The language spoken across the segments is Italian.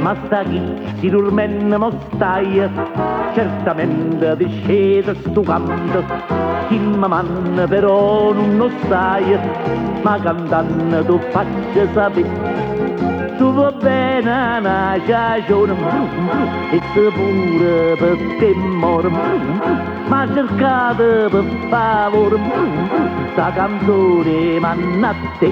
ma sta chi si dormen mostai, certamente discesa stu canto, chi mi manna però non lo sai, ma cantando tu faccia sapere. Tu va bene una cagione e se pure per te muore, ma cercate per favore sta canzone manna a te.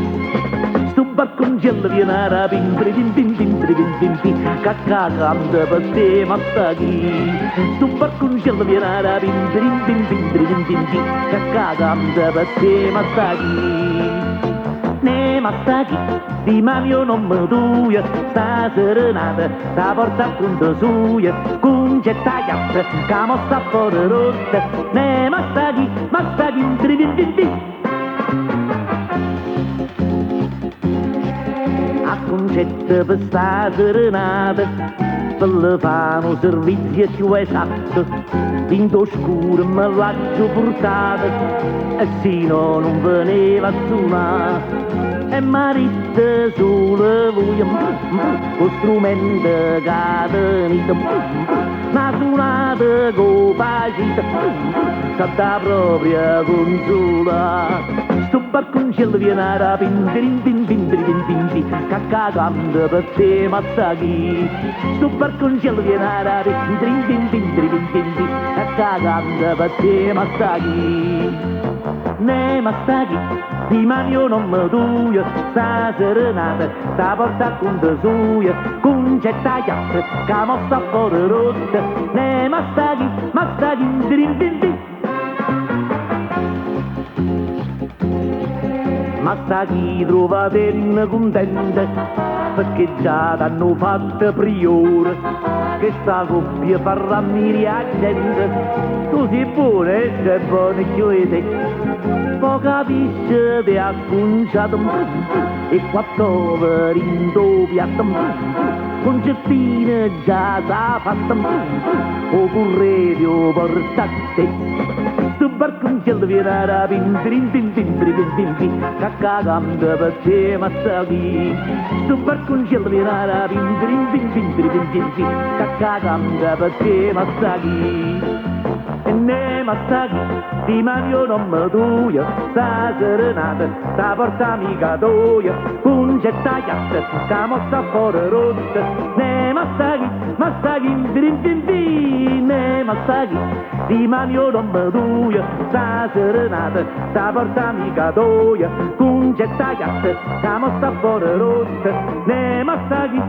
Sto barconcello viene a rapindere, pim pim pim pim pim pim, cacca canta per te ma sta chi. Sto barconcello viene a rapindere, pim pim pim pim pim, cacca canta per te ma sta chi. Ne massaggi di mamio non mi duia, sta serenata, sta porta a punto suia, con getta chiatta, che mo sta fuori rotta, ne massaggi, massaggi, a concetto per sta serenata, per le fare un servizio più esatto, in oscuro me l'ho portata, e sino non veniva a suonare. E maritte sulle voglie, con strumento cadenito, una suonata compagita, salta proprio consola. Sto barconcello viene a rapindere, cacca canta per te ma sta chi. Sto barconcello viene a rapindere, cacca canta per te ma sta chi. Ne massaggi di manio non mi duia, sta serenata, sta porta a conto suia, con getta chiatta, che mo sta fuori rotta, ne massaggi, ma sta chi trovate contente, perché già t'hanno fatto priore, che sta coppia farà miri a gente, tu sei buono e sei buono chiudete. Poi capisce ti ha conciato e quattro in tuo piatto, concertine già s'ha fatta, o corredio porta a te. Sto barconcello viene a rapindere, cacca canta per te ma sta chi. Sto barconcello viene a rapindere, cacca canta per te ma sta chi. E ne massaggi di manio non mi duia, sta serenata, sta porta mica doia, con getta chiatta, sta mo sta fuori rotta, ne massaggi, ne massaggi di manio non mi duia, sta serenata, sta porta mica doia, con getta chiatta, sta mo sta fuori rotta, ne massaggi,